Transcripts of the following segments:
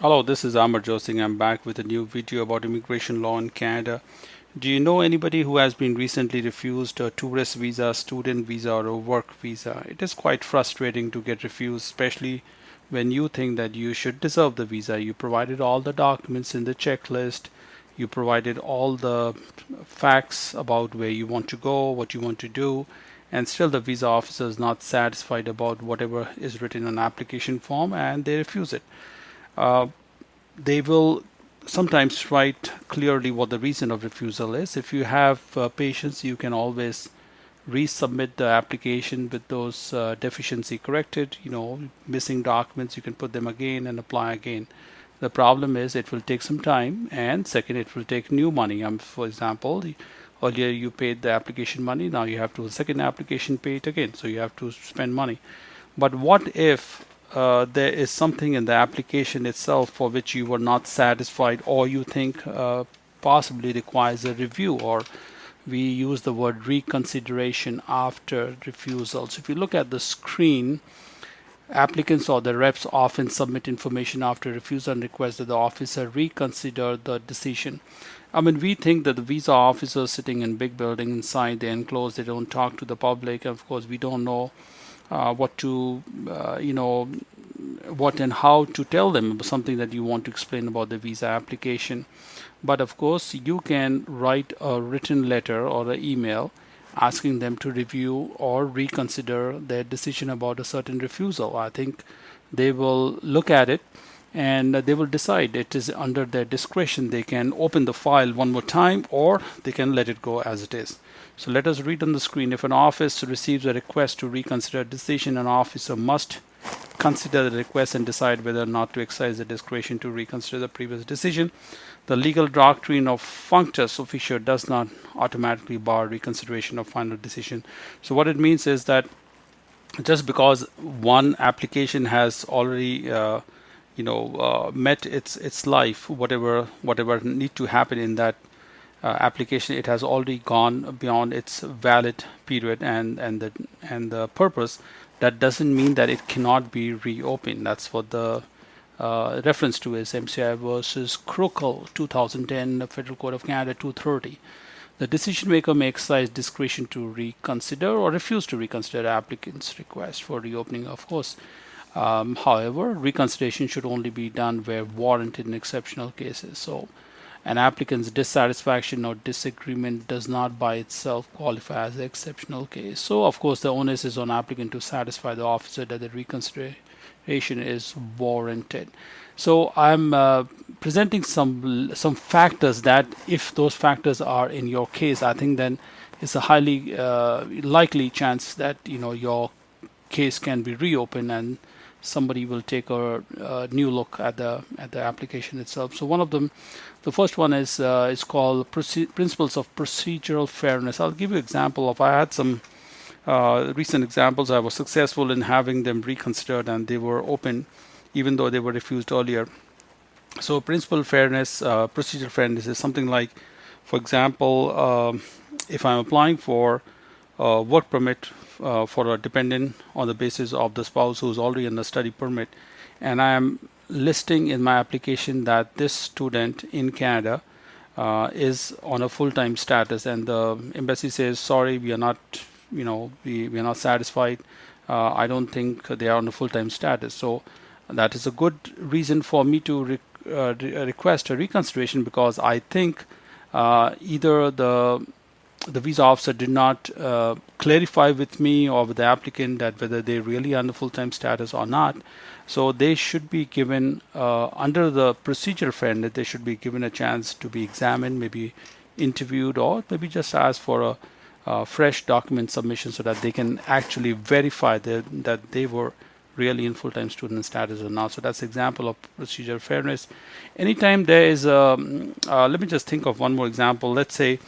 Hello, this is Amarjot Singh. I'm back with a new video about immigration law in Canada. Do you know anybody who has been recently refused a tourist visa, student visa, or a work visa? It is quite frustrating to get refused, especially when you think that you should deserve the visa. You provided all the documents in the checklist, you provided all the facts about where you want to go, what you want to do, and still the visa officer is not satisfied about whatever is written on application form and they refuse it. Uh, they will sometimes write clearly what the reason of refusal is. If you have patience, you can always resubmit the application with those deficiency corrected. Missing documents, you can put them again and apply again. The problem is it will take some time, and second, it will take new money. For example, earlier you paid the application money, now you have to second application pay it again, so you have to spend money. But what if there is something in the application itself for which you were not satisfied, or you think possibly requires a review, or we use the word reconsideration after refusal. So if you look at the screen, applicants or the reps often submit information after refusal and request that the officer reconsider the decision. I mean, we think that the visa officers sitting in big building inside the enclosed, they don't talk to the public. Of course, we don't know what to, what and how to tell them about something that you want to explain about the visa application. But of course, you can write a written letter or an email asking them to review or reconsider their decision about a certain refusal. I think they will look at it and they will decide. It is under their discretion. They can open the file one more time or they can let it go as it is. So let us read on the screen. If an office receives a request to reconsider a decision, an officer must consider the request and decide whether or not to exercise the discretion to reconsider the previous decision. The legal doctrine of functus officio does not automatically bar reconsideration of final decision. So what it means is that just because one application has already met its life, whatever need to happen in that application, it has already gone beyond its valid period and the purpose. That doesn't mean that it cannot be reopened. That's what the reference to is MCI versus Crocal 2010, Federal Court of Canada 230. The decision maker may exercise discretion to reconsider or refuse to reconsider the applicant's request for reopening, of course. However, reconsideration should only be done where warranted in exceptional cases. So, an applicant's dissatisfaction or disagreement does not by itself qualify as an exceptional case. So, of course, the onus is on applicant to satisfy the officer that the reconsideration is warranted. So, I'm presenting some factors that, if those factors are in your case, I think then it's a highly likely chance that your case can be reopened and somebody will take a new look at the application itself. So one of them, the first one is called principles of procedural fairness. I'll give you an example of, I had some recent examples. I was successful in having them reconsidered and they were open even though they were refused earlier. So principal fairness, procedural fairness is something like, for example, if I'm applying for a work permit for a dependent on the basis of the spouse who's already in the study permit, and I am listing in my application that this student in Canada is on a full-time status, and the embassy says, sorry, we are not, we are not satisfied. I don't think they are on a full-time status. So that is a good reason for me to request a reconsideration, because I think either the visa officer did not clarify with me or with the applicant that whether they really are on the full-time status or not. So they should be given, under the procedure fairness, they should be given a chance to be examined, maybe interviewed, or maybe just ask for a fresh document submission so that they can actually verify that they were really in full-time student status or not. So that's an example of procedural fairness. Anytime there is let me just think of one more example. Let's say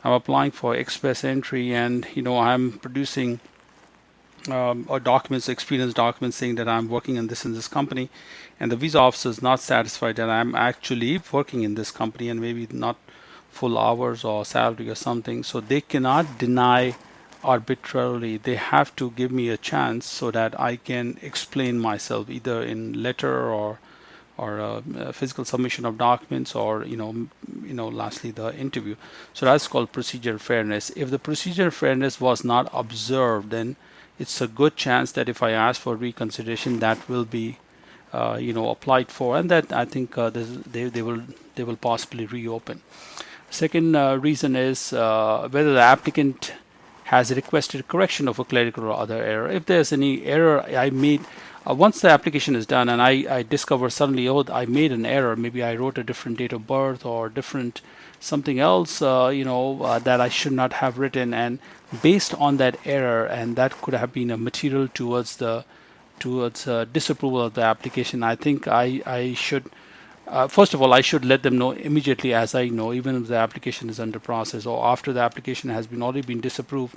I'm applying for express entry, and I'm producing experience documents saying that I'm working in this company, and the visa officer is not satisfied that I'm actually working in this company and maybe not full hours or salary or something. So they cannot deny arbitrarily. They have to give me a chance so that I can explain myself either in letter or physical submission of documents, or lastly the interview. So that's called procedure fairness. If the procedure fairness was not observed, then it's a good chance that if I ask for reconsideration, that will be applied for, and that I think they will possibly reopen. Second reason is whether the applicant has requested correction of a clerical or other error. If there's any error I made, once the application is done and I discover suddenly, oh, I made an error, maybe I wrote a different date of birth or different something else, that I should not have written, and based on that error, and that could have been a material towards disapproval of the application, I think I should first of all, I should let them know immediately, as I know, even if the application is under process or after the application has been already been disapproved,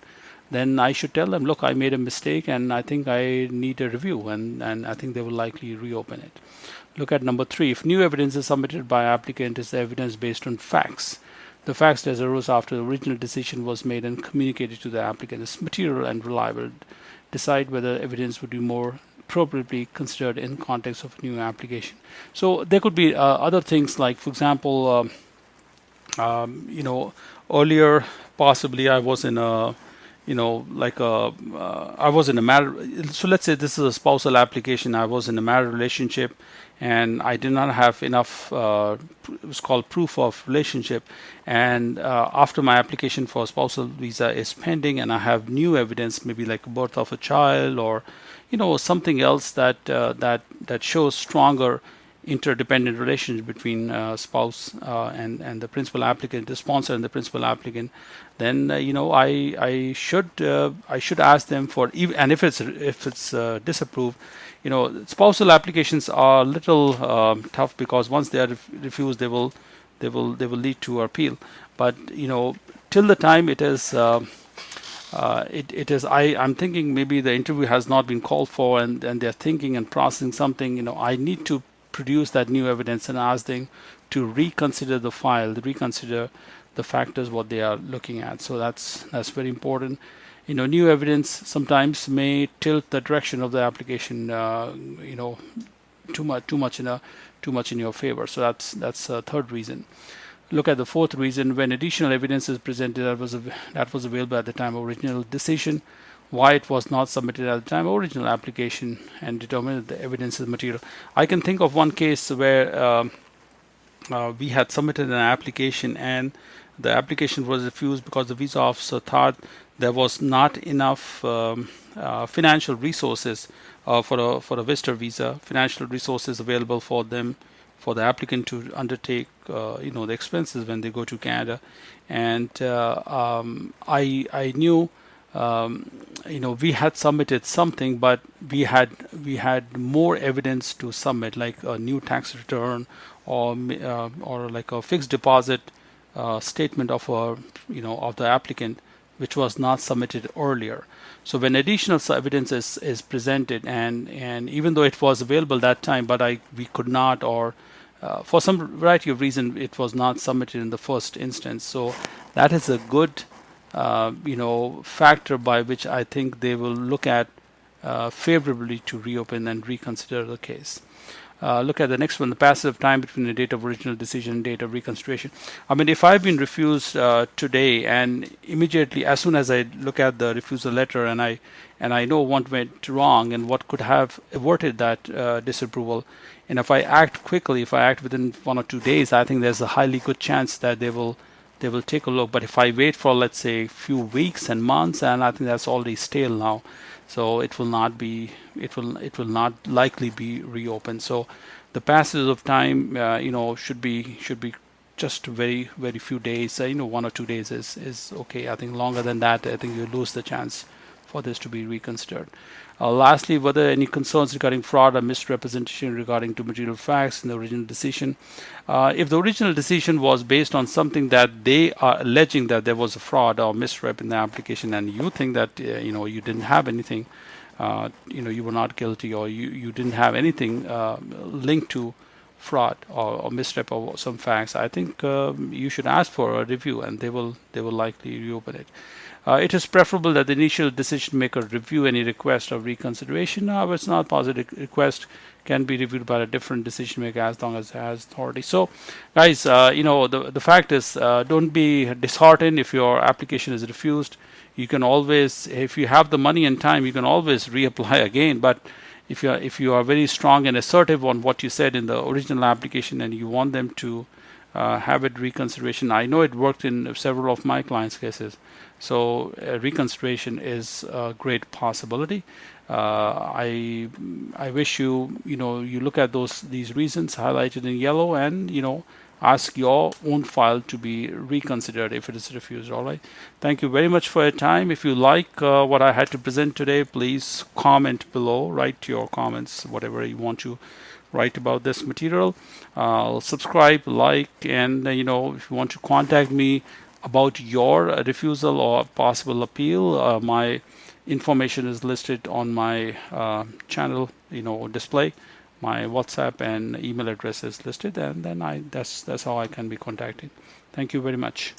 then I should tell them, look, I made a mistake and I think I need a review, and I think they will likely reopen it. Look at number 3. If new evidence is submitted by applicant, is the evidence based on facts. The facts that arose after the original decision was made and communicated to the applicant is material and reliable. Decide whether evidence would be more appropriately considered in context of new application. So there could be other things like, for example, earlier possibly I was in a I was in a marriage. So let's say this is a spousal application. I was in a marriage relationship, and I did not have enough. It was called proof of relationship. And after my application for spousal visa is pending, and I have new evidence, maybe like birth of a child or something else that shows stronger interdependent relations between spouse and the principal applicant, the sponsor and the principal applicant, then I should ask them for, even, and if it's disapproved, spousal applications are a little tough, because once they are refused, they will lead to appeal. But till the time it is. I'm thinking maybe the interview has not been called for, and they're thinking and processing something. I need to produce that new evidence and ask them to reconsider the file, reconsider the factors what they are looking at. So that's very important. New evidence sometimes may tilt the direction of the application, too much in your favor. So that's a third reason. Look at the fourth reason: when additional evidence is presented that was available at the time of original decision, why it was not submitted at the time of original application, and determine that the evidence is material. I can think of one case where we had submitted an application, and the application was refused because the visa officer thought there was not enough financial resources for a visitor visa, financial resources available for them, for the applicant to undertake the expenses when they go to Canada. And I knew we had submitted something, but we had more evidence to submit, like a new tax return, or like a fixed deposit statement of of the applicant, which was not submitted earlier. So when additional evidence is presented, and even though it was available that time, but we could not, or for some variety of reason, it was not submitted in the first instance. So that is a good factor by which I think they will look at favorably to reopen and reconsider the case. Look at the next one: the passage of time between the date of original decision and date of reconsideration. I mean, if I've been refused today, and immediately as soon as I look at the refusal letter, and I know what went wrong and what could have averted that disapproval, and if I act quickly, if I act within 1 or 2 days, I think there's a highly good chance that they will take a look. But if I wait for, let's say, a few weeks and months, and I think that's already stale now, so it will not likely be reopened. So the passage of time should be just very very few days. 1 or 2 days is okay. I think longer than that, I think you lose the chance for this to be reconsidered. Lastly, were there any concerns regarding fraud or misrepresentation regarding to material facts in the original decision? If the original decision was based on something that they are alleging that there was a fraud or misrep in the application, and you think that you didn't have anything, you were not guilty, or you didn't have anything linked to fraud or misstep of some facts, I think you should ask for a review, and they will likely reopen it. It is preferable that the initial decision maker review any request of reconsideration. However, it's not positive request can be reviewed by a different decision maker as long as it has authority. So, guys, the fact is, don't be disheartened if your application is refused. You can always, if you have the money and time, you can always reapply again. But if you are very strong and assertive on what you said in the original application and you want them to have it reconsideration, I know it worked in several of my clients' cases. So reconsideration is a great possibility. I wish you look at these reasons highlighted in yellow, and ask your own file to be reconsidered if it is refused. All right. Thank you very much for your time. If you like what I had to present today, please comment below. Write your comments, whatever you want to write about this material. Subscribe, like, and if you want to contact me about your refusal or possible appeal, my information is listed on my channel display. My WhatsApp and email address is listed, and then that's how I can be contacted. Thank you very much.